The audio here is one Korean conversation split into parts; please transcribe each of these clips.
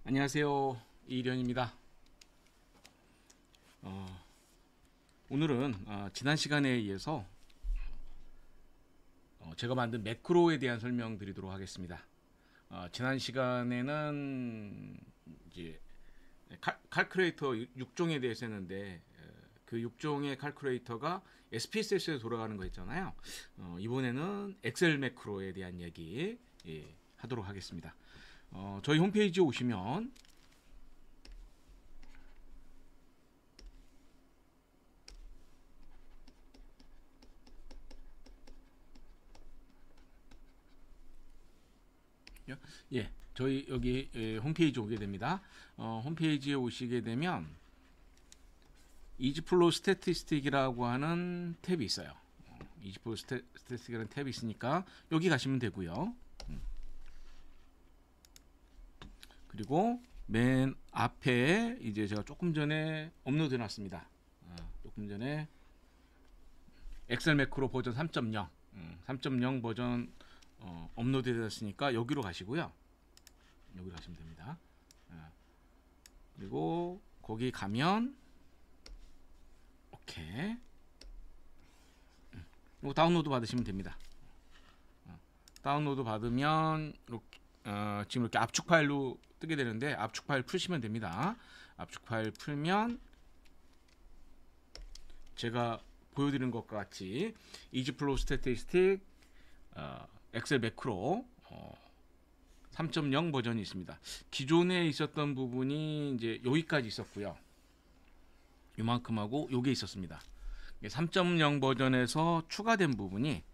안녕하세요, 이일현입니다. 오늘은 지난 시간에 이어서 제가 만든 매크로에 대한 설명드리도록 하겠습니다. 지난 시간에는 이제 칼큘레이터 6종에 대해서 했는데 그 6종의 칼큘레이터가 SPSS에 돌아가는 거 있잖아요. 이번에는 엑셀 매크로에 대한 얘기 하도록 하겠습니다. 저희 홈페이지에 오시면 저희 여기 홈페이지 오게 됩니다. 홈페이지에 오시게 되면 이지플로우 스태티스틱이라고 하는 탭이 있어요. 이지플로우 스태티스틱이라는 탭이 있으니까 여기 가시면 되고요. 그리고 맨 앞에 이제 제가 조금 전에 업로드 해놨습니다. 조금 전에 엑셀 매크로 버전 3.0 3.0 버전 업로드 되었으니까 여기로 가시고요. 여기로 가시면 됩니다. 그리고 거기 가면 오케이, 이거 다운로드 받으시면 됩니다. 다운로드 받으면 이렇게 지금 이렇게 압축 파일로 뜨게 되는데 압축 파일 풀시면 됩니다. 압축 파일 풀면 제가 보여드리는 것과 같이 이지플로우 스태티스틱 엑셀 매크로 3.0 버전이 있습니다. 기존에 있었던 부분이 이제 여기까지 있었고요. 요만큼하고 요게 있었습니다. 3.0 버전에서 추가된 부분이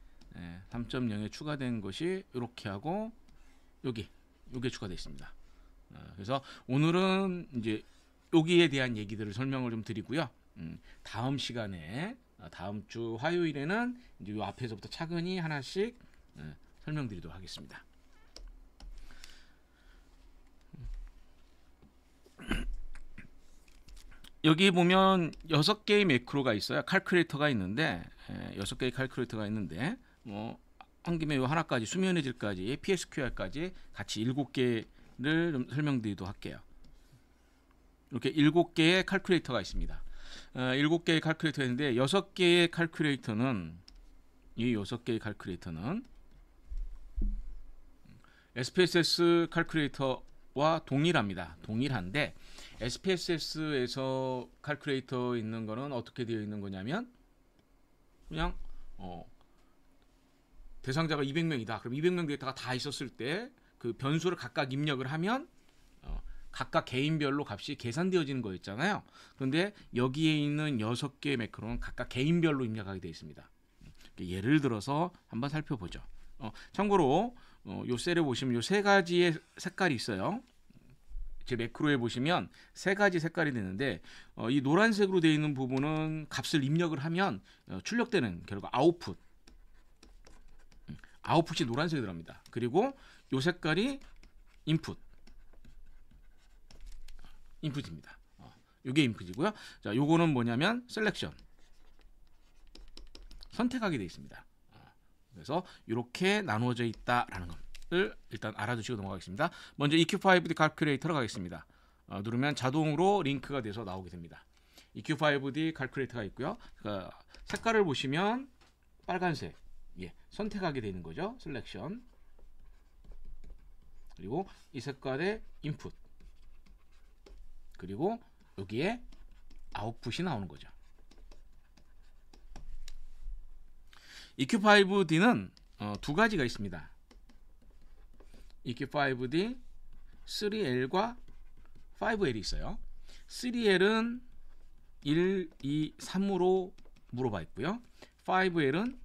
3.0에 추가된 것이 이렇게 하고 요게 추가되어 있습니다. 그래서 오늘은 이제 여기에 대한 얘기들을 설명을 좀 드리고요. 다음 시간에 다음 주 화요일에는 이제 요 앞에서부터 차근히 하나씩 설명드리도록 하겠습니다. 여기 보면 6개의 매크로가 있어요. 칼큘레이터가 있는데 6개의 칼큘레이터가 있는데 한 김에 요 하나까지 수면의질까지 PSQR까지 같이 7개를 좀 설명드리도록 할게요. 이렇게 7개의 칼큘레이터가 있습니다. 7개의 칼큘레이터가 있는데 6개의 칼큘레이터는 SPSS 칼큘레이터와 동일한데 SPSS에서 칼큘레이터 있는 거는 어떻게 되어 있는 거냐면 그냥 대상자가 200명이다. 그럼 200명 데이터가 다 있었을 때 그 변수를 각각 입력을 하면 각각 개인별로 값이 계산되어지는 거였잖아요. 그런데 여기에 있는 6개의 매크로는 각각 개인별로 입력하게 되어 있습니다. 예를 들어서 한번 살펴보죠. 참고로 요 셀에 보시면 요 세 가지의 색깔이 있어요. 제 매크로에 보시면 세 가지 색깔이 되는데 이 노란색으로 되어 있는 부분은 값을 입력을 하면 출력되는 결과 아웃풋이 노란색이 들어갑니다. 그리고 요 색깔이 인풋입니다. 요게 인풋이고요. 자, 요거는 뭐냐면 셀렉션, 선택하게 되어 있습니다. 그래서 이렇게 나누어져 있다라는 것을 일단 알아두시고 넘어가겠습니다. 먼저 EQ5D 칼큘레이터로 가겠습니다. 누르면 자동으로 링크가 돼서 나오게 됩니다. EQ5D 칼큘레이터가 있고요. 그러니까 색깔을 보시면 빨간색, 선택하게 되는 거죠. 셀렉션. 그리고 이 색깔의 인풋, 그리고 여기에 아웃풋이 나오는 거죠. EQ5D는 두 가지가 있습니다. EQ5D 3L과 5L이 있어요. 3L은 1, 2, 3으로 물어봐 있고요. 5L은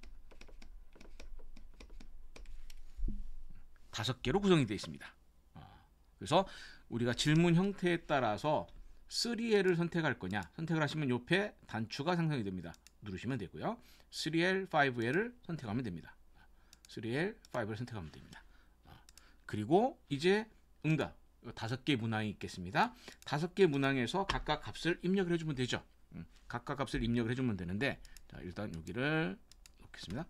5개로 구성이 되어 있습니다. 그래서 우리가 질문 형태에 따라서 3L을 선택할 거냐, 선택을 하시면 옆에 단추가 상상이 됩니다. 누르시면 되고요. 3L, 5L을 선택하면 됩니다. 3L, 5L 선택하면 됩니다. 그리고 이제 응답 5개 문항이 있겠습니다. 5개 문항에서 각각 값을 입력을 해주면 되죠. 각각 값을 입력을 해주면 되는데, 자, 일단 여기를 놓겠습니다.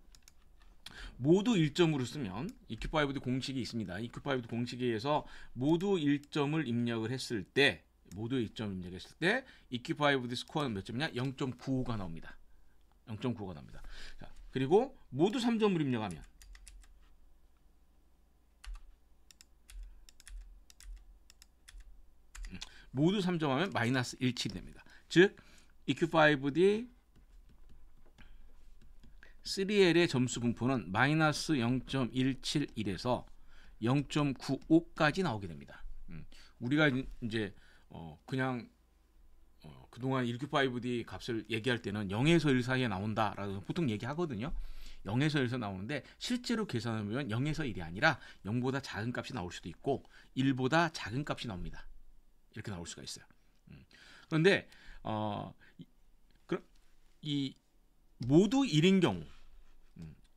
모두 1점으로 쓰면 EQ5D 공식이 있습니다. EQ5D 공식에 의해서 모두 1점을 입력을 했을 때 모두 1점 입력했을 때 EQ5D 스코어는 몇 점이냐? 0.95가 나옵니다. 0.95가 나옵니다. 자, 그리고 모두 3점을 입력하면 모두 3점 하면 마이너스 17이 됩니다. 즉 EQ5D 3L의 점수 분포는 마이너스 0.171에서 0.95까지 나오게 됩니다. 우리가 이제 그냥 그동안 EQ5D 값을 얘기할 때는 0에서 1 사이에 나온다라고 보통 얘기하거든요. 0에서 1에서 나오는데 실제로 계산하면 0에서 1이 아니라 0보다 작은 값이 나올 수도 있고 1보다 작은 값이 나옵니다. 이렇게 나올 수가 있어요. 그런데 이 모두 1인 경우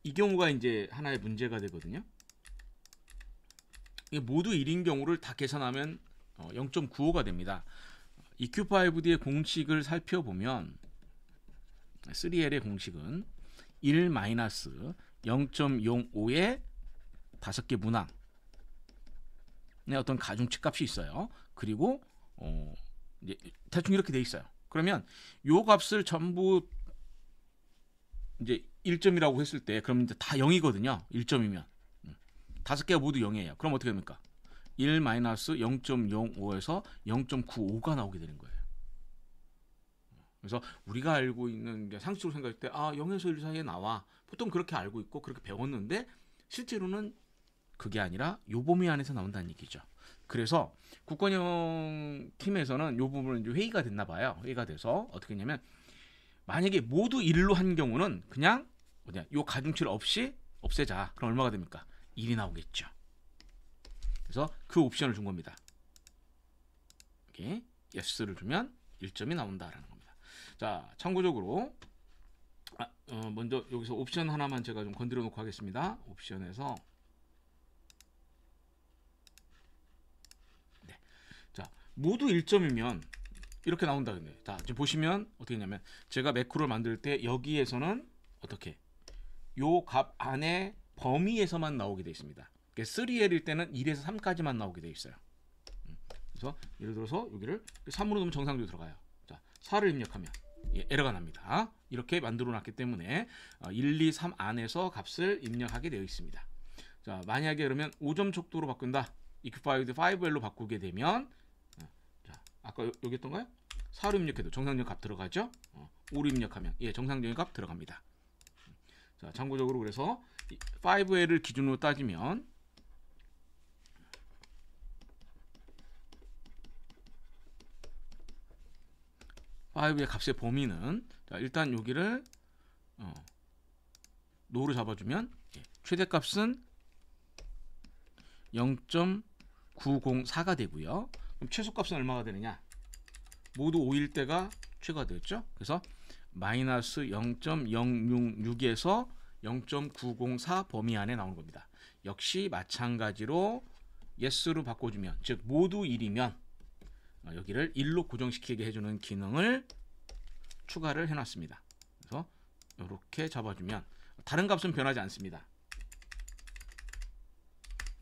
이 경우가 이제 하나의 문제가 되거든요. 모두 1인 경우를 다 계산하면 0.95가 됩니다. EQ5D의 공식을 살펴보면 3L의 공식은 1-0.05의 5개 문항의 어떤 가중치 값이 있어요. 그리고 이제 대충 이렇게 돼 있어요. 그러면 요 값을 전부 이제 1점이라고 했을 때 그럼 이제 다 0이거든요. 1점이면 5개가 모두 0이에요. 그럼 어떻게 됩니까? 1-0.05에서 0.95가 나오게 되는 거예요. 그래서 우리가 알고 있는 게 상식적으로 생각할 때 0에서 1 사이에 나와. 보통 그렇게 알고 있고 그렇게 배웠는데 실제로는 그게 아니라 요 범위 안에서 나온다는 얘기죠. 그래서 국건형 팀에서는 요 부분은 이제 회의가 됐나 봐요. 회의가 돼서 어떻게 했냐면 만약에 모두 1로 한 경우는 그냥 요 가중치를 없이 없애자. 그럼 얼마가 됩니까? 1이 나오겠죠. 그래서 그 옵션을 준 겁니다. 이렇게 yes를 주면 1점이 나온다라는 겁니다. 자, 참고적으로 먼저 여기서 옵션 하나만 제가 좀 건드려 놓고 하겠습니다. 옵션에서 자, 모두 1점이면 이렇게 나온다. 근데 자, 지금 보시면 어떻게 했냐면 제가 매크로를 만들 때 여기에서는 어떻게 요 값 안에 범위에서만 나오게 되어 있습니다. 3L일 때는 1에서 3까지만 나오게 되어 있어요. 그래서 예를 들어서 여기를 3으로 넣으면 정상적으로 들어가요. 자, 4를 입력하면 에러가 납니다. 이렇게 만들어 놨기 때문에 1, 2, 3 안에서 값을 입력하게 되어 있습니다. 자, 만약에 그러면 5점 척도로 바꾼다. EQ5D 5L로 바꾸게 되면 자, 아까 여기 있던가요? 4로 입력해도 정상적인 값 들어가죠. 5로 입력하면 정상적인 값 들어갑니다. 자, 참고적으로 그래서 5L을 기준으로 따지면 파이브의 값의 범위는 자, 일단 여기를 노로 잡아주면 최대값은 0.904가 되고요. 그럼 최소값은 얼마가 되느냐? 모두 5일 때가 최가 되었죠. 그래서 마이너스 0.066에서 0.904 범위 안에 나오는 겁니다. 역시 마찬가지로 yes로 바꿔주면 즉 모두 1이면 여기를 1로 고정시키게 해주는 기능을 추가를 해놨습니다. 그래서 이렇게 잡아주면 다른 값은 변하지 않습니다.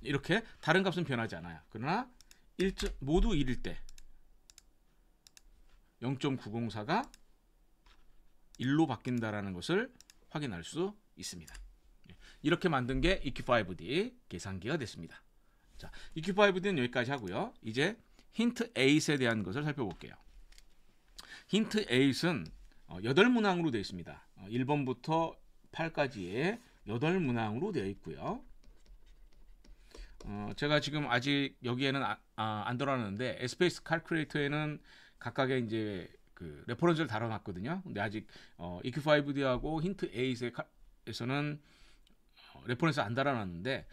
이렇게 다른 값은 변하지 않아요. 그러나 모두 1일 때 0.904가 1로 바뀐다라는 것을 확인할 수 있습니다. 이렇게 만든 게 EQ5D 계산기가 됐습니다. 자, EQ5D는 여기까지 하고요. 이제 힌트 8에 대한 것을 살펴볼게요. 힌트 8은 8문항으로 되어 있습니다. 1번부터 8까지의 8문항으로 되어 있고요. 제가 지금 아직 여기에는 안 들어놨는데 에스페이스 칼큘레이터에는 각각의 이제 그 레퍼런스를 달아놨거든요. 근데 아직 EQ5D하고 힌트 8에서는 레퍼런스 안 달아놨는데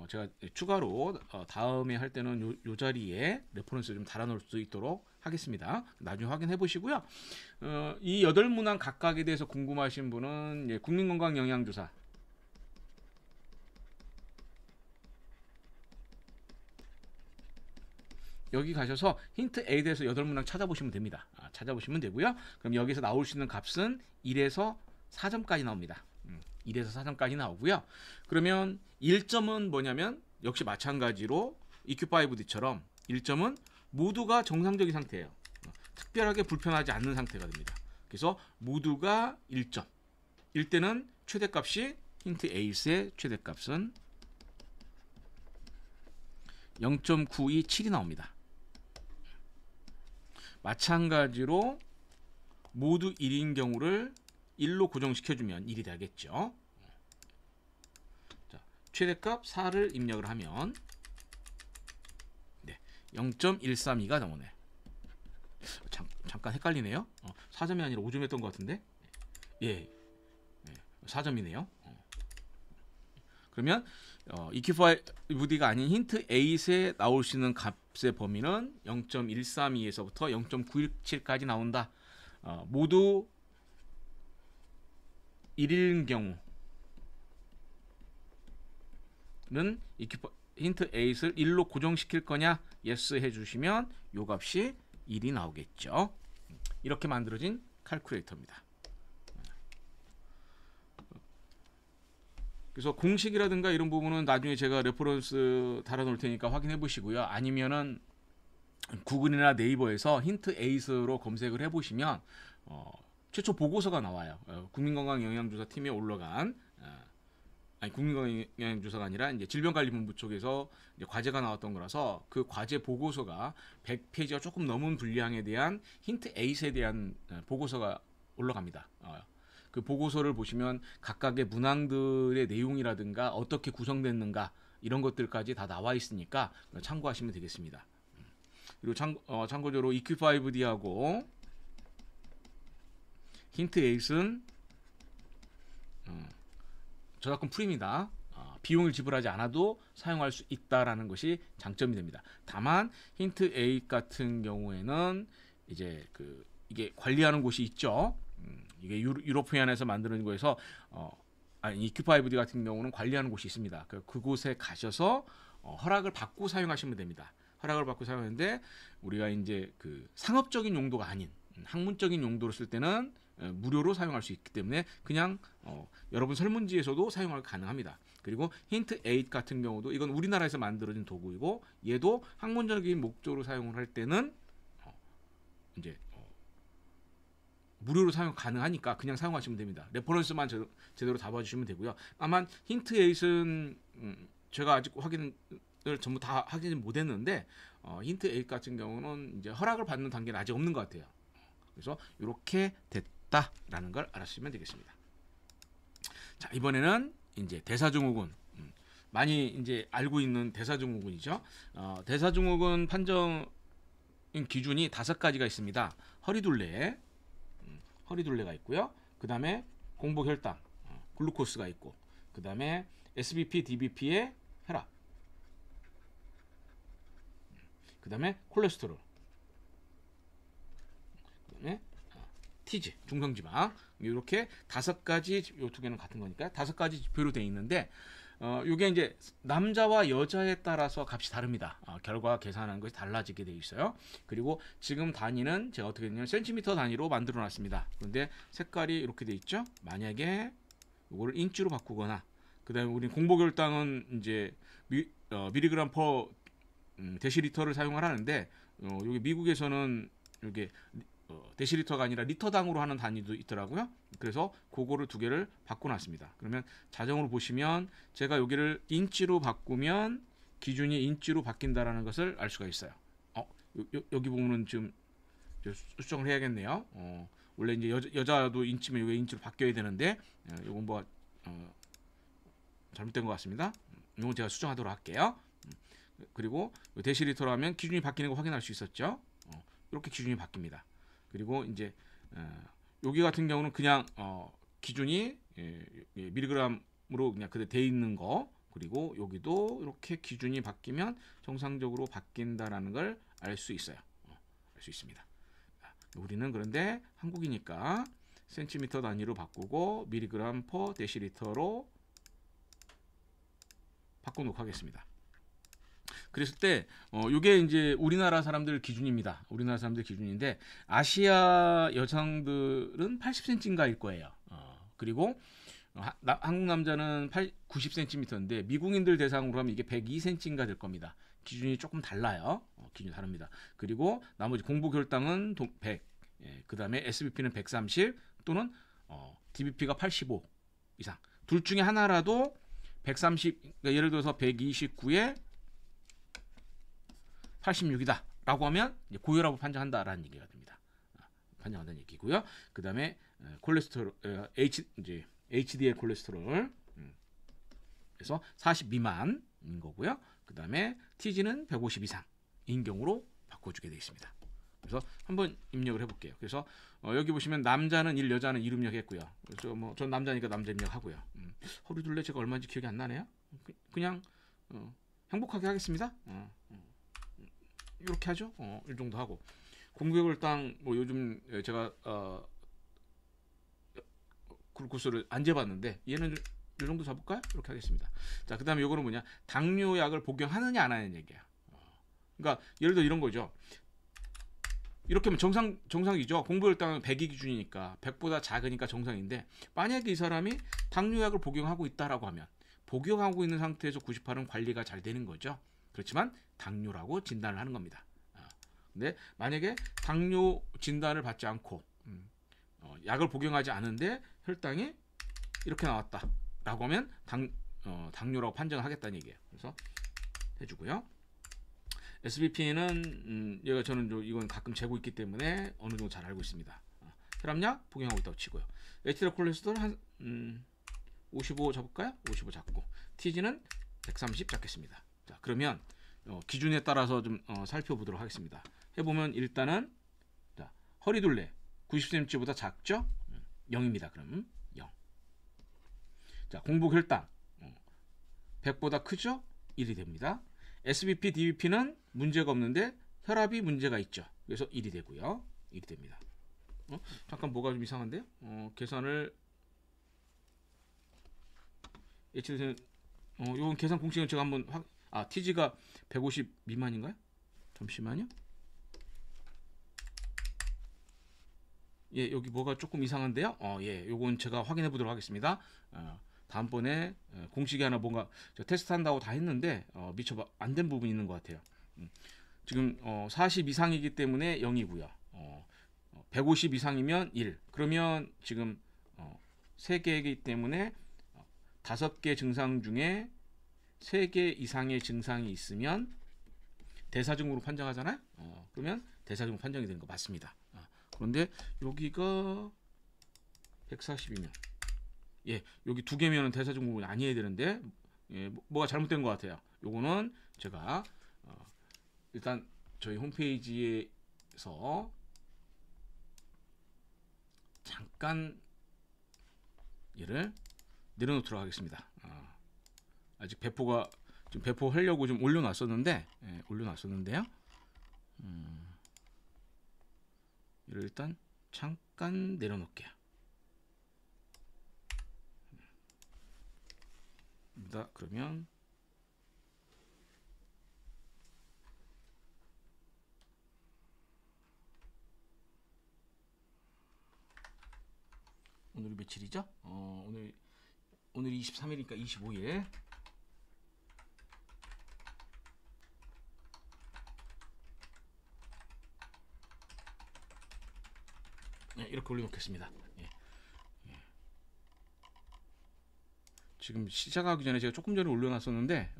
제가 추가로 다음에 할 때는 요 자리에 레퍼런스 좀 달아놓을 수 있도록 하겠습니다. 나중에 확인해 보시고요. 이 8문항 각각에 대해서 궁금하신 분은 국민건강영양조사 여기 가셔서 힌트 A에 대해서 8문항 찾아보시면 됩니다. 찾아보시면 되고요. 그럼 여기서 나올 수 있는 값은 1에서 4점까지 나옵니다. 1에서 4점까지 나오고요. 그러면 1점은 뭐냐면 역시 마찬가지로 EQ5D처럼 1점은 모두가 정상적인 상태예요. 특별하게 불편하지 않는 상태가 됩니다. 그래서 모두가 1점. 1때는 최대값이 힌트 에이스의 최대값은 0.927이 나옵니다. 마찬가지로 모두 1인 경우를 1로 고정시켜주면 1이 되겠죠. 자, 최대값 4를 입력을 하면 네, 0.132가 나오네. 잠깐 헷갈리네요. 4점이 아니라 5점이었던 것 같은데. 예, 4점이네요. 그러면 EQ5D가 아닌 힌트 8에 나올 수 있는 값의 범위는 0.132에서부터 0.917까지 나온다. 모두 1인 경우는 힌트 8을 1로 고정시킬 거냐? yes 해주시면 이 값이 1이 나오겠죠. 이렇게 만들어진 칼큘레이터입니다. 그래서 공식이라든가 이런 부분은 나중에 제가 레퍼런스 달아놓을 테니까 확인해 보시고요. 아니면은 구글이나 네이버에서 힌트 8로 검색을 해보시면 최초 보고서가 나와요. 국민건강영양조사팀에 올라간 국민건강영양조사가 아니라 이제 질병관리본부 쪽에서 이제 과제가 나왔던 거라서 그 과제 보고서가 100페이지가 조금 넘은 분량에 대한 힌트 8에 대한 보고서가 올라갑니다. 그 보고서를 보시면 각각의 문항들의 내용이라든가 어떻게 구성됐는가 이런 것들까지 다 나와 있으니까 참고하시면 되겠습니다. 그리고 참고적으로 EQ5D하고 힌트 8은 저작권 프리입니다. 비용을 지불하지 않아도 사용할 수 있다라는 것이 장점이 됩니다. 다만 힌트 8 같은 경우에는 이제 이게 관리하는 곳이 있죠. 이게 유로피안에서 만드는 거에서 EQ5D 같은 경우는 관리하는 곳이 있습니다. 그곳에 가셔서 허락을 받고 사용하시면 됩니다. 허락을 받고 사용하는데 우리가 이제 상업적인 용도가 아닌 학문적인 용도로 쓸 때는 무료로 사용할 수 있기 때문에 그냥 여러분 설문지에서도 사용이 가능합니다. 그리고 힌트 8 같은 경우도 이건 우리나라에서 만들어진 도구이고 얘도 학문적인 목적으로 사용을 할 때는 이제 무료로 사용 가능하니까 그냥 사용하시면 됩니다. 레퍼런스만 제대로 잡아주시면 되고요. 다만 힌트 8은 제가 아직 확인을 전부 다 확인 못했는데 힌트 8 같은 경우는 이제 허락을 받는 단계는 아직 없는 것 같아요. 그래서 이렇게 됐다라는 걸 알아주시면 되겠습니다. 자, 이번에는 이제 대사증후군 많이 이제 알고 있는 대사증후군이죠. 대사증후군 판정 기준이 5가지가 있습니다. 허리둘레가 있고요. 그 다음에 공복혈당, 글루코스가 있고, 그 다음에 SBP, DBP의 혈압, 그 다음에 콜레스테롤, 그 다음에 티즈, 중성지방. 이렇게 5가지, 요 2개는 같은 거니까 5가지 지표로 되어 있는데 이게 이제 남자와 여자에 따라서 값이 다릅니다. 결과 계산하는 것이 달라지게 되어 있어요. 그리고 지금 단위는 제가 어떻게 했냐면 센티미터 단위로 만들어 놨습니다. 그런데 색깔이 이렇게 되어 있죠. 만약에 이거를 인치로 바꾸거나 그 다음에 우리 공복혈당은 이제 미리그램 퍼 데시리터를 사용을 하는데 여기 미국에서는 이게 데시리터가 아니라 리터당으로 하는 단위도 있더라고요. 그래서 그거를 2개를 바꿔놨습니다. 그러면 자정으로 보시면 제가 여기를 인치로 바꾸면 기준이 인치로 바뀐다라는 것을 알 수가 있어요. 여기 부분은 좀 수정을 해야겠네요. 원래 이제 여자도 인치면 여기 인치로 바뀌어야 되는데 이건 뭐 잘못된 것 같습니다. 이건 제가 수정하도록 할게요. 그리고 데시리터로 하면 기준이 바뀌는 거 확인할 수 있었죠. 이렇게 기준이 바뀝니다. 그리고 이제 여기 같은 경우는 그냥 기준이 밀리그램으로 그냥 그대로 돼 있는 거, 그리고 여기도 이렇게 기준이 바뀌면 정상적으로 바뀐다라는 걸 알 수 있어요. 알 수 있습니다. 우리는 그런데 한국이니까 센티미터 단위로 바꾸고 밀리그램 퍼 데시리터로 바꿔놓고 하겠습니다. 그랬을 때 이게 이제 우리나라 사람들 기준입니다. 우리나라 사람들 기준인데 아시아 여성들은 80cm인가일 거예요. 그리고 한국 남자는 90cm인데 미국인들 대상으로 하면 이게 102cm인가 될 겁니다. 기준이 조금 달라요. 기준이 다릅니다. 그리고 나머지 공복 혈당은 100, 예, 그 다음에 SBP는 130 또는 DBP가 85 이상. 둘 중에 하나라도 130, 그러니까 예를 들어서 129에 86이다 라고 하면 이제 고혈압을 판정한다라는 얘기가 됩니다. 판정한다는 얘기고요. 그 다음에 콜레스테롤, 이제 HDL 콜레스테롤, 그래서 40 미만인 거고요. 그 다음에 TG는 150 이상인 경우로 바꿔주게 되어 있습니다. 그래서 한번 입력을 해볼게요. 그래서 여기 보시면 남자는 1, 여자는 2 입력했고요. 그래서 전 남자니까 남자 입력하고요. 허리둘레 제가 얼마인지 기억이 안 나네요. 그냥 행복하게 하겠습니다. 이렇게 하죠. 이 정도 하고 공복혈당 뭐 요즘 제가 글루코스를 안 재봤는데 얘는 이 정도 잡을까요? 이렇게 하겠습니다. 자, 그다음에 요거는 뭐냐? 당뇨약을 복용하느냐 안 하느냐 얘기야. 그러니까 예를 들어 이런 거죠. 이렇게 하면 정상이죠. 공복혈당은 100이 기준이니까 100보다 작으니까 정상인데 만약에 이 사람이 당뇨약을 복용하고 있다라고 하면 복용하고 있는 상태에서 98은 관리가 잘 되는 거죠. 그렇지만 당뇨라고 진단을 하는 겁니다. 근데 만약에 당뇨 진단을 받지 않고 약을 복용하지 않은데 혈당이 이렇게 나왔다라고 하면 당뇨라고 판정하겠다는 얘기예요. 그래서 해주고요. SBP는 얘가 저는 이건 가끔 재고 있기 때문에 어느 정도 잘 알고 있습니다. 혈압약 복용하고 있다고 치고요. HDL 콜레스테롤 한 55 잡을까요? 55 잡고 TG는 130 잡겠습니다. 자, 그러면 기준에 따라서 좀 살펴보도록 하겠습니다. 해보면 일단은 자, 허리둘레 90cm보다 작죠? 0입니다. 그럼 0. 자, 공복 혈당 100보다 크죠? 1이 됩니다. SBP, DBP는 문제가 없는데 혈압이 문제가 있죠. 그래서 1이 되고요. 1이 됩니다. 잠깐 뭐가 좀 이상한데요? 계산을 이건 계산 공식은 제가 한번 TG가 150 미만인가요? 잠시만요. 예, 여기 뭐가 조금 이상한데요. 예, 요건 제가 확인해 보도록 하겠습니다. 다음번에 공식이 하나 뭔가 테스트 한다고 다 했는데 미처 안 된 부분이 있는 것 같아요. 지금 40 이상이기 때문에 0이고요. 150 이상이면 1. 그러면 지금 3개이기 때문에 5개 증상 중에 3개 이상의 증상이 있으면 대사증후로 판정하잖아요. 그러면 대사증후 판정이 되는 거 맞습니다. 그런데 여기가 140이면 예, 여기 2개면은 대사증후군이 아니어야 되는데 예, 뭐가 잘못된 것 같아요. 요거는 제가 일단 저희 홈페이지에서 잠깐 얘를 내려놓도록 하겠습니다. 아직 배포가 좀 배포하려고 좀 올려놨었는데 예, 올려놨었는데요. 얘를 일단 잠깐 내려놓을게요. 그러면 오늘이 며칠이죠? 오늘이 23일이니까 25일. 네, 이렇게 올려놓겠습니다. 예. 지금 시작하기 전에 제가 조금 전에 올려놨었는데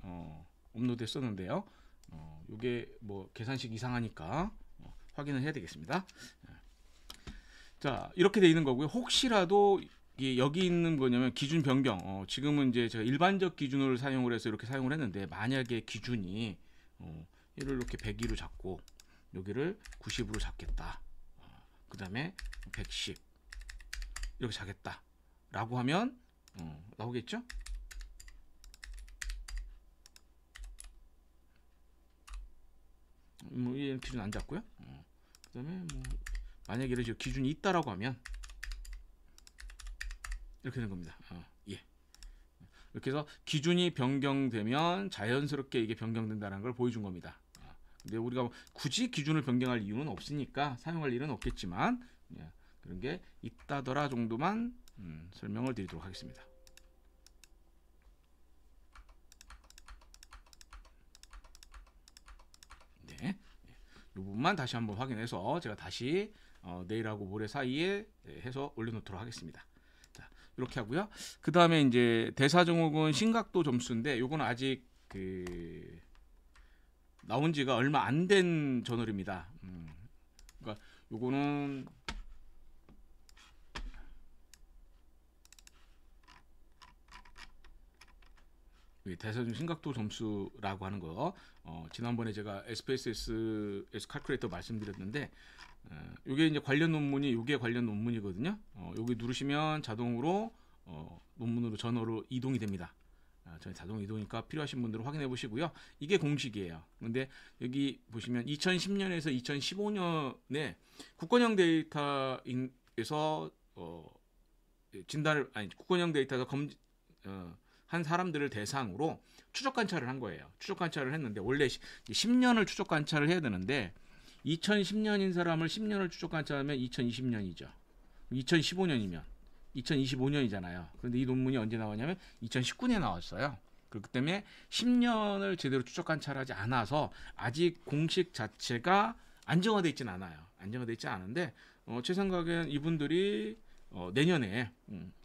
업로드했었는데요. 이게 뭐 계산식 이상하니까 확인을 해야 되겠습니다. 자, 이렇게 돼 있는 거고요. 혹시라도 여기 있는 거냐면 기준 변경. 지금은 이제 제가 일반적 기준을 사용을 해서 이렇게 사용을 했는데 만약에 기준이 얘를 이렇게 102로 잡고 여기를 90으로 잡겠다. 그 다음에 110 이렇게 자겠다 라고 하면 나오겠죠? 뭐 얘는 기준 안 잡고요. 그 다음에 뭐 만약에 이런 식으로 기준이 있다라고 하면 이렇게 되는 겁니다. 예. 이렇게 해서 기준이 변경되면 자연스럽게 이게 변경된다는 걸 보여준 겁니다. 근데 우리가 굳이 기준을 변경할 이유는 없으니까 사용할 일은 없겠지만 예, 그런 게 있다더라 정도만 설명을 드리도록 하겠습니다. 부분만 다시 한번 확인해서 제가 다시 내일하고 모레 사이에 해서 올려놓도록 하겠습니다. 자, 이렇게 하고요. 그 다음에 이제 대사증후군 심각도 점수인데 요거는 아직 나온 지가 얼마 안 된 저널입니다. 그러니까 요거는 대사증 심각도 점수라고 하는 거 지난번에 제가 SPSS 칼큘레이터 말씀드렸는데 요게 이제 관련 논문이 요게 관련 논문이거든요. 여기 누르시면 자동으로 논문으로 저널로 이동이 됩니다. 저희 자동 이동이니까 필요하신 분들은 확인해 보시고요. 이게 공식이에요. 근데 여기 보시면 2010년에서 2015년에 국권형 데이터에서 진단을 국권형 데이터에서 한 사람들을 대상으로 추적 관찰을 한 거예요. 추적 관찰을 했는데 원래 10년을 추적 관찰을 해야 되는데 2010년인 사람을 10년을 추적 관찰하면 2020년이죠. 2015년이면 2025년이잖아요. 그런데 이 논문이 언제 나왔냐면 2019년에 나왔어요. 그렇기 때문에 10년을 제대로 추적 관찰하지 않아서 아직 공식 자체가 안정화되어 있지는 않아요. 안정화되어 있지 않은데 제 생각엔 이분들이 내년에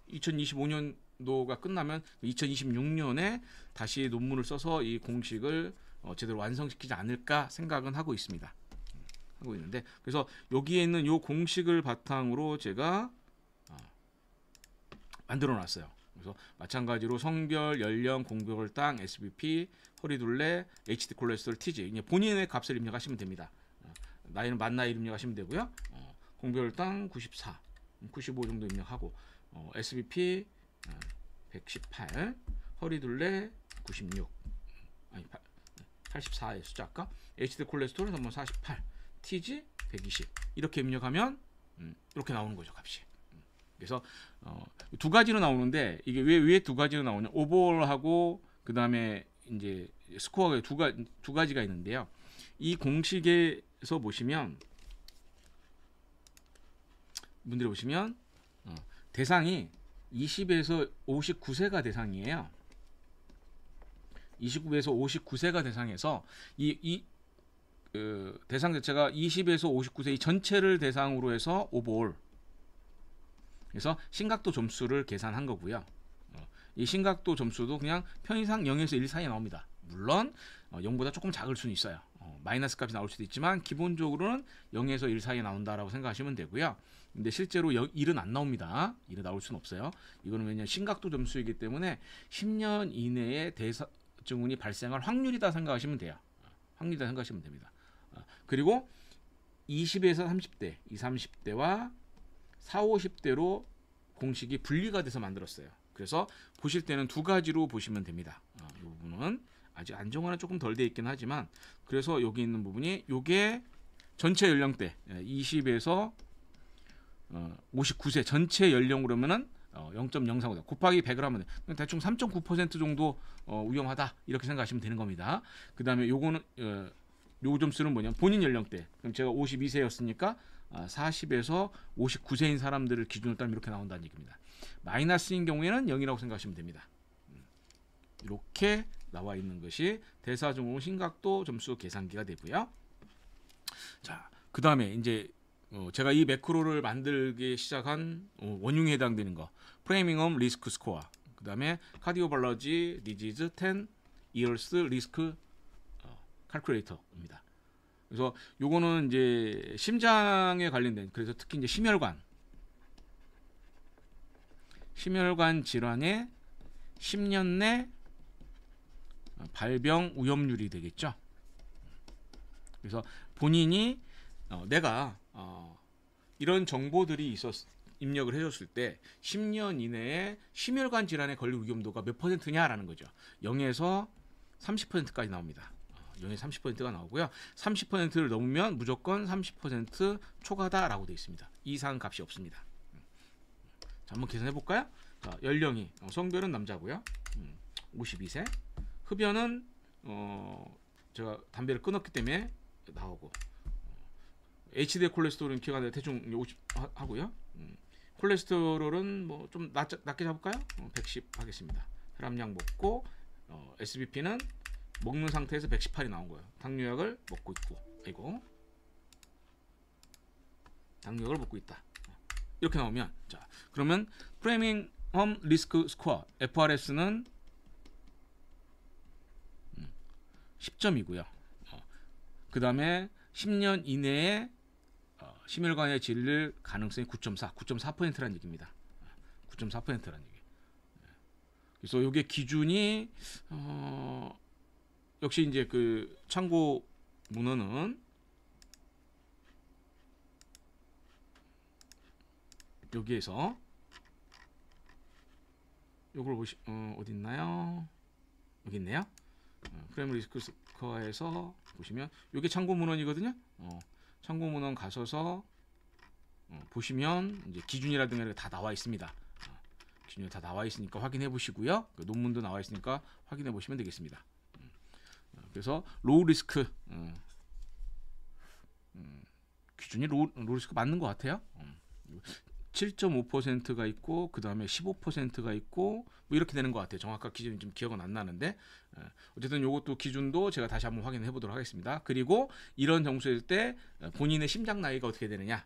2025년도가 끝나면 2026년에 다시 논문을 써서 이 공식을 제대로 완성시키지 않을까 생각은 하고 있습니다. 하고 있는데 그래서 여기에 있는 이 공식을 바탕으로 제가 만들어 놨어요. 그래서 마찬가지로 성별, 연령, 공백혈당, SBP, 허리둘레, HDL 콜레스테롤, TG 이제 본인의 값을 입력하시면 됩니다. 나이는 만 나이 입력하시면 되고요. 공백혈당 94, 95 정도 입력하고 SBP 118, 허리둘레 96, 아니 84의 숫자 아까 HDL 콜레스테롤은 한번 48, TG 120 이렇게 입력하면 이렇게 나오는 거죠 값이. 그래서 두 가지로 나오는데 이게 왜 두 가지로 나오냐? 오버홀하고 그 다음에 이제 스코어가 두 가지가 있는데요. 이 공식에서 보시면 분들이 보시면 대상이 20에서 59세가 대상이에요. 29에서 59세가 대상에서 대상 자체가 20에서 59세 이 전체를 대상으로 해서 오버올. 그래서 심각도 점수를 계산한 거고요. 이 심각도 점수도 그냥 편의상 0에서 1 사이에 나옵니다. 물론 0보다 조금 작을 수는 있어요. 마이너스 값이 나올 수도 있지만 기본적으로는 0에서 1 사이에 나온다라고 생각하시면 되고요. 근데 실제로 1은 안 나옵니다. 1은 나올 수는 없어요. 이거는 왜냐하면 심각도 점수이기 때문에 10년 이내에 대사증후군이 발생할 확률이다 생각하시면 돼요. 확률이다 생각하시면 됩니다. 그리고 20에서 30대, 20, 30대와 40, 50대로 공식이 분리가 돼서 만들었어요. 그래서 보실 때는 두 가지로 보시면 됩니다. 이 부분은 아직 안정화는 조금 덜 돼 있긴 하지만 그래서 여기 있는 부분이 요게 전체 연령대 20에서 59세 전체 연령으로 하면은 0.03 곱하기 100을 하면 대충 3.9% 정도 위험하다 이렇게 생각하시면 되는 겁니다. 그 다음에 요거는 요 점수는 뭐냐면 본인 연령대. 그럼 제가 52세였으니까 40에서 59세인 사람들을 기준으로 따면 이렇게 나온다는 얘기입니다. 마이너스인 경우에는 0이라고 생각하시면 됩니다. 이렇게 나와 있는 것이 대사증후군 심각도 점수 계산기가 되고요. 자, 그 다음에 이제 제가 이 매크로를 만들기 시작한 원흉에 해당되는 거 프레이밍엄 리스크 스코어, 그 다음에 카디오발러지 디지즈 10 years 리스크 칼큘레이터입니다. 그래서 요거는 이제 심장에 관련된, 그래서 특히 이제 심혈관 질환의 10년 내 발병 위험률이 되겠죠. 그래서 본인이 내가 이런 정보들이 입력을 해줬을 때 10년 이내에 심혈관 질환에 걸릴 위험도가 몇 %냐라는 거죠. 0에서 30%까지 나옵니다. 0에서 30%가 나오고요. 30%를 넘으면 무조건 30% 초과다라고 되어 있습니다. 이상 값이 없습니다. 자, 한번 계산해 볼까요? 자, 연령이 성별은 남자고요. 52세. 흡연은 제가 담배를 끊었기 때문에 나오고, HDL 콜레스테롤은 기억하는데 대충 50 하고요. 콜레스테롤은 뭐 좀 낮게 잡을까요? 110 하겠습니다. 혈압약 먹고, SBP는 먹는 상태에서 118이 나온 거예요. 당뇨약을 먹고 있고, 이거 당력을 벗고 있다. 이렇게 나오면 자 그러면 프레밍엄 리스크 스코어 FRS는 10점이고요. 그 다음에 10년 이내에 심혈관의 질릴 가능성이 9.4%라는 얘기입니다. 9.4%라는 얘기. 그래서 이게 기준이 역시 이제 그 참고 문헌은 여기에서 요걸 보시 어디 있나요? 여기 있네요. 프레임 리스크 스코어에서 보시면 이게 참고 문헌이거든요. 참고 문헌 가셔서 보시면 이제 기준이라든가 이렇게 다 나와 있습니다. 기준이 다 나와 있으니까 확인해 보시고요. 그 논문도 나와 있으니까 확인해 보시면 되겠습니다. 그래서 로우 리스크 기준이 로우 리스크 맞는 것 같아요. 7.5%가 있고 그 다음에 15%가 있고 뭐 이렇게 되는 것 같아요. 정확한 기준이 좀 기억은 안 나는데 어쨌든 이것도 기준도 제가 다시 한번 확인해 보도록 하겠습니다. 그리고 이런 점수일 때 본인의 심장 나이가 어떻게 되느냐?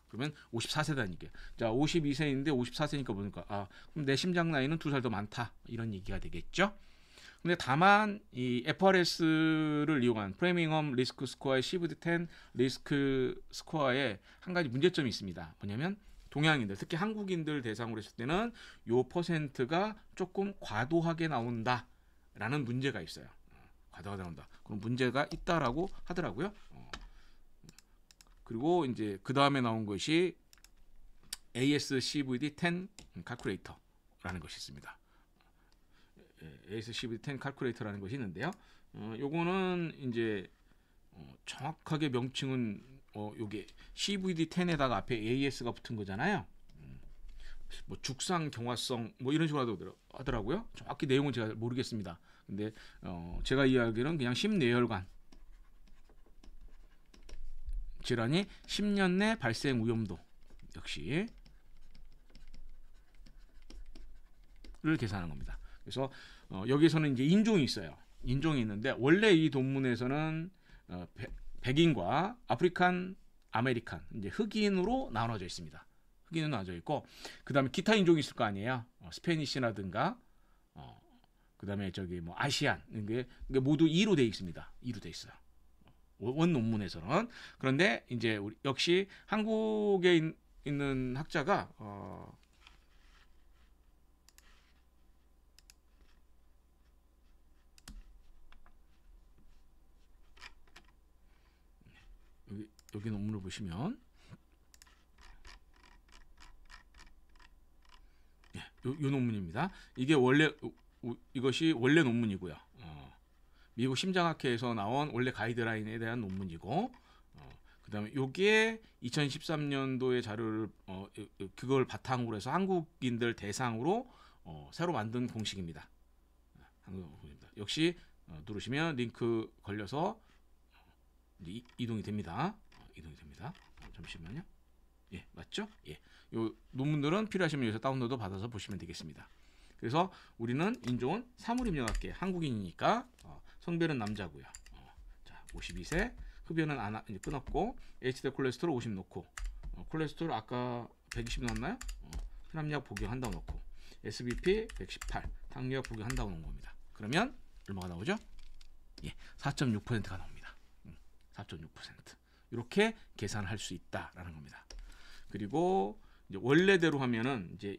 그러면 54세다는 얘기예요. 자, 52세인데 54세니까 보니까 그럼 내 심장 나이는 2살 더 많다 이런 얘기가 되겠죠. 근데 다만 이 FRS를 이용한 프레밍엄 리스크 스코어의 CVD10 리스크 스코어에 한 가지 문제점이 있습니다. 뭐냐면 동양인들, 특히 한국인들 대상으로 했을 때는 요 퍼센트가 조금 과도하게 나온다라는 문제가 있어요. 과도하게 나온다. 그런 문제가 있다라고 하더라고요. 그리고 이제 그 다음에 나온 것이 ASCVD10 칼큘레이터라는 것이 있습니다. ASCVD10 칼큘레이터라는 것이 있는데요. 요거는 이제 정확하게 명칭은 요게 CVD10에다가 앞에 AS가 붙은 거잖아요. 뭐 죽상 경화성 뭐 이런 식으로 하더라고요. 정확히 내용은 제가 모르겠습니다. 근데 제가 이야기는 그냥 심뇌혈관 질환이 10년 내 발생 위험도 역시 를 계산하는 겁니다. 그래서 여기서는 이제 인종이 있어요. 인종이 있는데 원래 이 논문에서는 백인과 아프리칸 아메리칸 이제 흑인으로 나눠져 있습니다. 흑인으로 나눠져 있고 그다음에 기타 인종이 있을 거 아니에요. 스페니시라든가 그다음에 저기 뭐 아시안 이게 모두 2로 돼 있습니다. 2로 돼 있어요. 원 논문에서는. 그런데 이제 우리 역시 한국에 있는 학자가 여기 논문을 보시면 요 논문입니다. 이게 이것이 원래 논문이고요. 미국 심장학회에서 나온 원래 가이드라인에 대한 논문이고 그다음에 요게 2013년도의 자료를 그걸 바탕으로 해서 한국인들 대상으로 새로 만든 공식입니다. 역시 누르시면 링크 걸려서 이동이 됩니다. 이동이 됩니다. 잠시만요. 예, 맞죠? 예. 요 논문들은 필요하시면 여기서 다운로드 받아서 보시면 되겠습니다. 그래서 우리는 인종은 사물임명학계 한국인이니까 성별은 남자고요. 자, 52세. 흡연은 이제 끊었고 HDL 콜레스테롤 50 놓고 콜레스테롤 아까 120 넣었나요? 혈압약 복용한다고 놓고 SBP 118 당뇨약 복용한다고 놓은 겁니다. 그러면 얼마가 나오죠? 예, 4.6%가 나옵니다. 4.6% 이렇게 계산할 수 있다라는 겁니다. 그리고 이제 원래대로 하면은 이제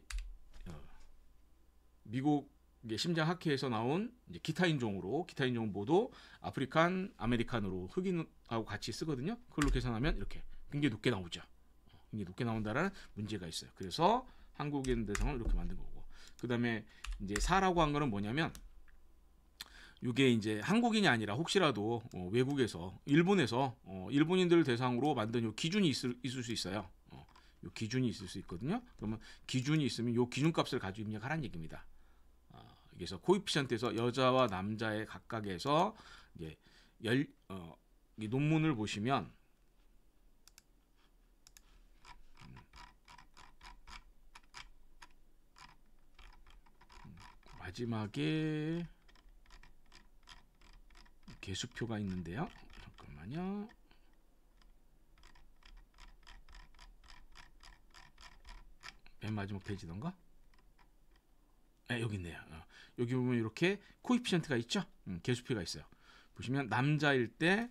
미국 심장학회에서 나온 이제 기타 인종 모두 아프리칸 아메리칸으로 흑인하고 같이 쓰거든요. 그걸로 계산하면 이렇게 굉장히 높게 나오죠. 굉장히 높게 나온다라는 문제가 있어요. 그래서 한국인 대상을 이렇게 만든 거고. 그다음에 이제 4라고 한 거는 뭐냐면 이게 이제 한국인이 아니라 혹시라도 외국에서 일본에서 일본인들 대상으로 만든 요 기준이 있을 수 있어요. 요 기준이 있을 수 있거든요. 그러면 기준이 있으면 요 기준값을 가지고 입력하라는 얘기입니다. 그래서 코이피션트에서 여자와 남자의 각각에서 이제 이 논문을 보시면 마지막에 개수표가 있는데요. 잠깐만요. 맨 마지막 페이지던가? 네, 여기 있네요. 여기 보면 이렇게 코이피션트가 있죠? 개수표가 있어요. 보시면 남자일 때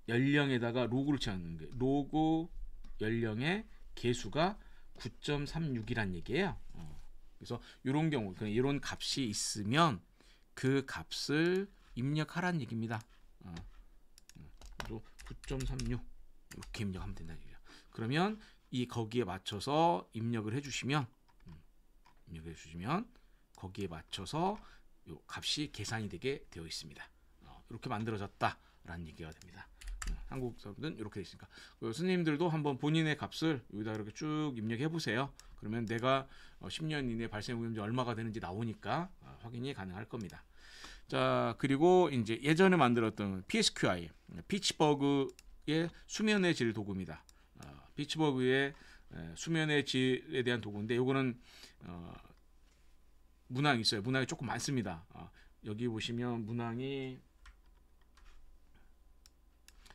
연령에다가 로그를 치는 게 로그 연령의 개수가 9.36이란 얘기예요. 그래서 이런 경우, 이런 값이 있으면 그 값을 입력하라는 얘기입니다. 9.36 이렇게 입력하면 된다는 얘기예요. 그러면 이 거기에 맞춰서 입력을 해주시면 거기에 맞춰서 요 값이 계산이 되게 되어 있습니다. 이렇게 만들어졌다라는 얘기가 됩니다. 한국 사람들은 이렇게 되어 있으니까 스님들도 한번 본인의 값을 여기다 이렇게 쭉 입력해 보세요. 그러면 내가 10년 이내 발생 오염제 얼마가 되는지 나오니까 확인이 가능할 겁니다. 자, 그리고 이제 예전에 만들었던 PSQI, 피츠버그의 수면의 질 도구입니다. 피츠버그의 수면의 질에 대한 도구인데, 요거는 문항이 있어요. 문항이 조금 많습니다. 여기 보시면 문항이,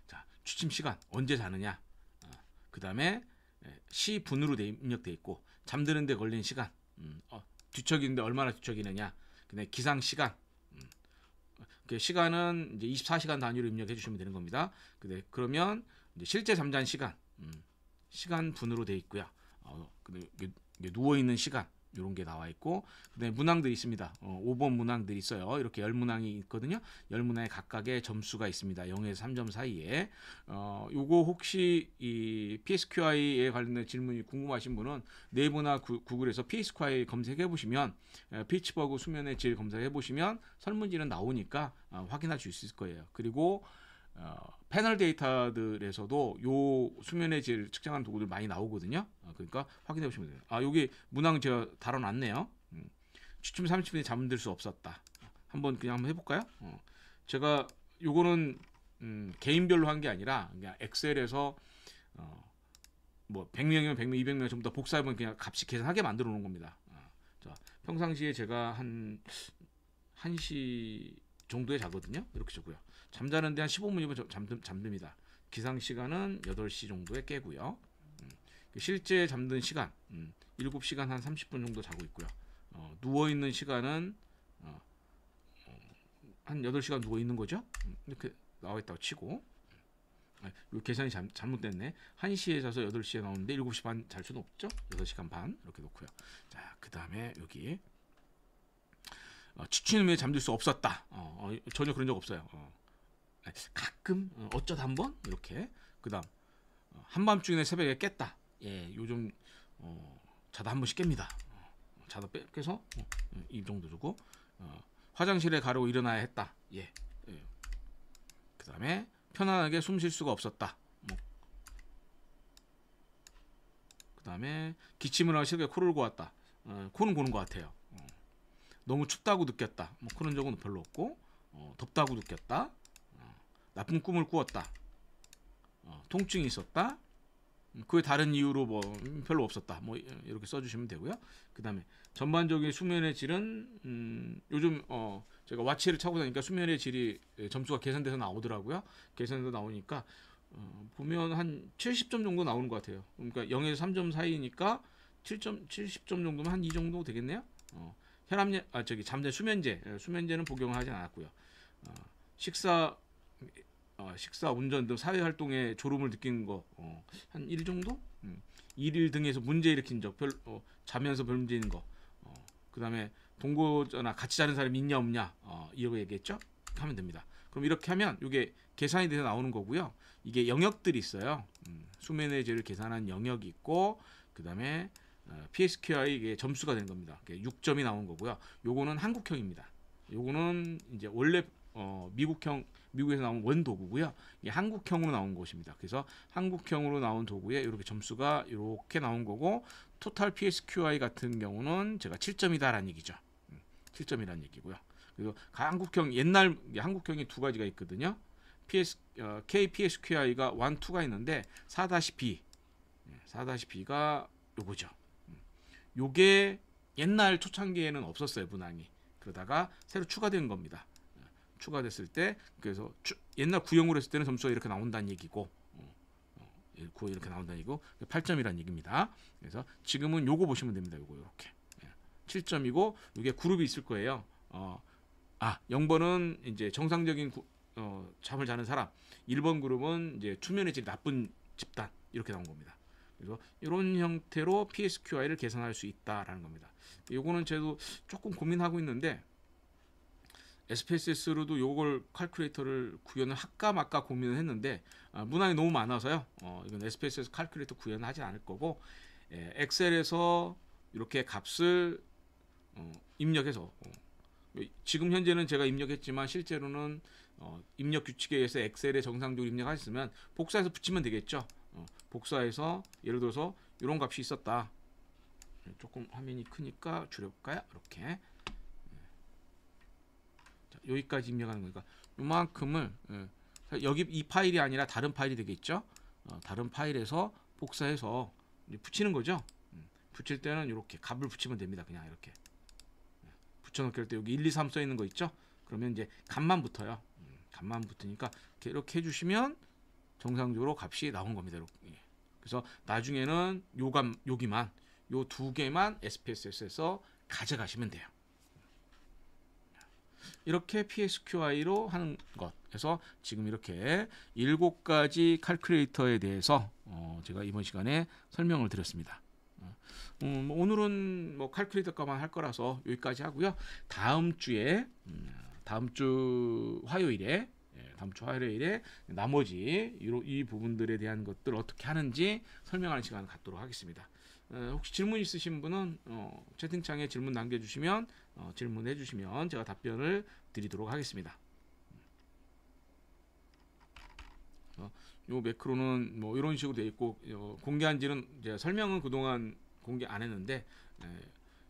자, 취침 시간 언제 자느냐, 그 다음에 시분으로 입력돼 있고, 잠드는데 걸린 시간, 뒤척이는데 얼마나 뒤척이느냐, 그다음에 기상 시간, 그 시간은 이제 24시간 단위로 입력해 주시면 되는 겁니다. 그러면 이제 실제 잠잔 시간, 시간 분으로 되어 있고요. 누워 있는 시간 이런 게 나와 있고, 그다음에 문항들이 있습니다. 5번 문항들이 있어요. 이렇게 10문항이 있거든요. 10문항에 각각의 점수가 있습니다. 0에서 3점 사이에. 요거 혹시 이 PSQI에 관련된 질문이 궁금하신 분은 네이버나 구글에서 PSQI 검색해 보시면, 피츠버그 수면의 질 검색해 보시면 설문지는 나오니까 확인할 수 있을 거예요. 그리고 패널 데이터들에서도 요 수면의 질 측정하는 도구들 많이 나오거든요. 그러니까 확인해 보시면 돼요. 여기 문항 제가 달아놨네요. 취침 30분에 잠들 수 없었다. 한번 해볼까요? 제가 요거는 개인별로 한 게 아니라 그냥 엑셀에서 뭐 100명이면 100명, 200명 전부 다 복사해보면 그냥 값이 계산하게 만들어 놓은 겁니다. 자, 평상시에 제가 한 1시 정도에 자거든요. 이렇게 자고요. 잠자는데 한 15분이면 잠듭니다. 기상 시간은 8시 정도에 깨고요. 실제 잠든 시간 7시간 한 30분 정도 자고 있고요. 누워 있는 시간은 한 8시간 누워 있는 거죠. 이렇게 나와 있다고 치고, 이 계산이 잘못됐네. 1시에 자서 8시에 나오는데 7시 반 잘 수는 없죠. 6시간 반 이렇게 놓고요. 자, 그 다음에 여기 취침 후에 잠들 수 없었다. 전혀 그런 적 없어요. 가끔 어쩌다 한번 이렇게. 그다음 한밤중에 새벽에 깼다. 예, 요즘 자다 한 번씩 깹니다. 자다 깨서 이 정도 두고, 화장실에 가려고 일어나야 했다. 예. 그다음에 편안하게 숨 쉴 수가 없었다. 그다음에 기침을 하고 실게 코를 고았다. 코는 고는 것 같아요. 너무 춥다고 느꼈다. 그런 적은 별로 없고, 덥다고 느꼈다. 나쁜 꿈을 꾸었다. 통증이 있었다. 그 다른 이유로 별로 없었다. 이렇게 써주시면 되고요. 그 다음에 전반적인 수면의 질은 요즘 제가 와치를 차고 다니까 수면의 질이 점수가 계산돼서 나오더라고요. 계산돼서 나오니까 보면 한 70점 정도 나오는 것 같아요. 그러니까 0에서 3점 사이니까 70점 정도면 한 이 정도 되겠네요. 잠재 수면제는 복용하지 않았고요. 식사, 운전 등 사회 활동에 졸음을 느끼는 거 한 1 정도? 1일 등에서 문제 일으킨 적, 자면서 별 문제 있는 거. 그다음에 동거나 같이 자는 사람이 있냐 없냐, 이거 얘기했죠? 하면 됩니다. 그럼 이렇게 하면 이게 계산이 돼서 나오는 거고요. 이게 영역들이 있어요. 수면의 질을 계산한 영역이 있고, 그다음에 PSQI 이게 점수가 되는 겁니다. 6점이 나온 거고요. 요거는 한국형입니다. 요거는 이제 원래 미국에서 나온 원 도구고요. 이게 한국형으로 나온 것입니다. 그래서 한국형으로 나온 도구에 이렇게 점수가 이렇게 나온 거고, 토탈 PSQI 같은 경우는 제가 7점이다라는 얘기죠. 7점이라는 얘기고요. 그리고 한국형, 옛날 한국형이 두 가지가 있거든요. KPSQI가 1, 2가 있는데 4-B, 4-B가 요거죠. 요게 옛날 초창기에는 없었어요, 문항이. 그러다가 새로 추가된 겁니다. 추가됐을 때, 그래서 옛날 구형으로 했을 때는 점수가 이렇게 나온다는 얘기고, 9 이렇게 나온다는 얘기고 8점이라는 얘기입니다. 그래서 지금은 요거 보시면 됩니다. 요거 이렇게 7점이고 이게 그룹이 있을 거예요. 0번은 이제 정상적인 잠을 자는 사람, 1번 그룹은 이제 추면의 질이 나쁜 집단 이렇게 나온 겁니다. 그래서 이런 형태로 PSQI를 계산할 수 있다라는 겁니다. 요거는 저도 조금 고민하고 있는데 SPSS로도 요걸 칼큘레이터를 구현을 할까 말까 고민을 했는데 문항이 너무 많아서요. 이건 SPSS 칼큘레이터 구현하지 않을 거고 엑셀에서 이렇게 값을 입력해서 지금 현재는 제가 입력했지만 실제로는 입력 규칙에 의해서 엑셀에 정상적으로 입력하셨으면 복사해서 붙이면 되겠죠. 복사해서 예를 들어서 이런 값이 있었다. 조금 화면이 크니까 줄여볼까요? 이렇게 자, 여기까지 입력하는 거니까 이만큼을 여기 이 파일이 아니라 다른 파일이 되겠죠. 다른 파일에서 복사해서 이제 붙이는 거죠. 붙일 때는 이렇게 값을 붙이면 됩니다. 그냥 이렇게 붙여놓게 할 때 여기 1, 2, 3 써 있는 거 있죠. 그러면 이제 값만 붙어요. 값만 붙으니까 이렇게 해주시면 정상적으로 값이 나온 겁니다. 이렇게. 그래서 나중에는 여기만 요 두 개만 SPSS에서 가져가시면 돼요. 이렇게 PSQI로 하는 것. 그래서 지금 이렇게 7가지 칼큘레이터에 대해서 제가 이번 시간에 설명을 드렸습니다. 오늘은 뭐 칼큘레이터가만 할 거라서 여기까지 하고요. 다음 주 화요일에 나머지 이 부분들에 대한 것들 어떻게 하는지 설명하는 시간을 갖도록 하겠습니다. 혹시 질문 있으신 분은 채팅창에 질문 남겨주시면 질문해 주시면 제가 답변을 드리도록 하겠습니다. 요 매크로는 뭐 이런 식으로 되어 있고 공개한지는 제가 설명은 그동안 공개 안 했는데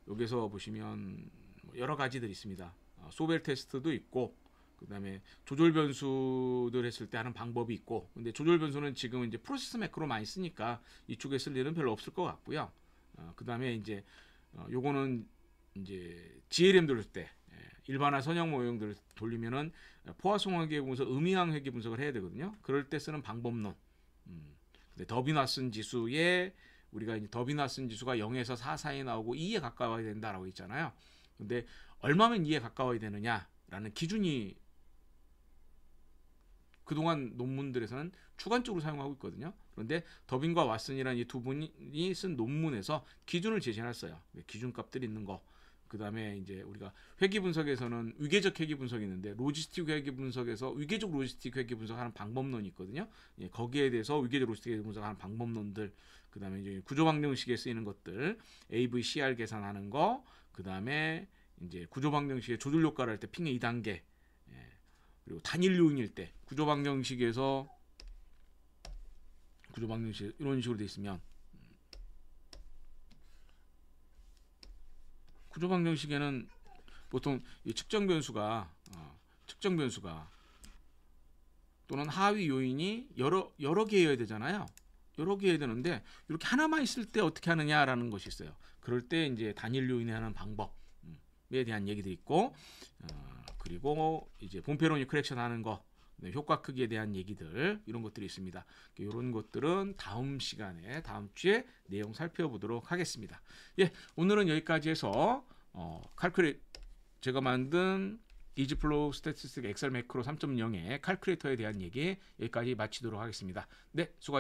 여기서 보시면 여러 가지들이 있습니다. 소벨 테스트도 있고 그 다음에 조절 변수들 했을 때 하는 방법이 있고 근데 조절 변수는 지금 이제 프로세스 매크로 많이 쓰니까 이쪽에 쓸 일은 별로 없을 것 같고요. 그 다음에 이제 요거는 이제 GLM 돌릴 때 일반화 선형 모형들을 돌리면은 포화송 회계 분석, 음이항 회계 분석을 해야 되거든요. 그럴 때 쓰는 방법론. 근데 더비나슨 지수에 우리가 이제 더비나슨 지수가 0에서 4 사이에 나오고 2에 가까워야 된다라고 있잖아요. 근데 얼마면 2에 가까워야 되느냐라는 기준이 그동안 논문들에서는 주관적으로 사용하고 있거든요. 그런데 더빈과 왓슨이라는 이 두 분이 쓴 논문에서 기준을 제시했어요. 기준값들이 있는 거. 그 다음에 이제 우리가 회계 분석에서는 위계적 회계 분석이 있는데 로지스틱 회계 분석에서 위계적 로지스틱 회계 분석하는 방법론이 있거든요. 거기에 대해서 위계적 로지스틱 회계 분석하는 방법론들. 그 다음에 이제 구조방정식에 쓰이는 것들, AVCR 계산하는 거. 그 다음에 이제 구조방정식의 조절 효과를 할 때 핑의 2단계. 그리고 단일 요인일 때 구조방정식에서 구조방정식 이런 식으로 돼 있으면 구조방정식에는 보통 이 측정 변수가 또는 하위 요인이 여러 개여야 되잖아요. 여러 개여야 되는데 이렇게 하나만 있을 때 어떻게 하느냐라는 것이 있어요. 그럴 때 이제 단일 요인에 하는 방법에 대한 얘기도 있고 그리고 이제 본페로니 크랙션 하는 거 효과 크기에 대한 얘기들 이런 것들이 있습니다. 이런 것들은 다음 시간에 다음 주에 내용 살펴보도록 하겠습니다. 예, 오늘은 여기까지 해서 제가 만든 이지플로우 스태티스틱 엑셀 매크로 3.0의 칼큘레이터에 대한 얘기 여기까지 마치도록 하겠습니다. 네, 수고하셨습니다.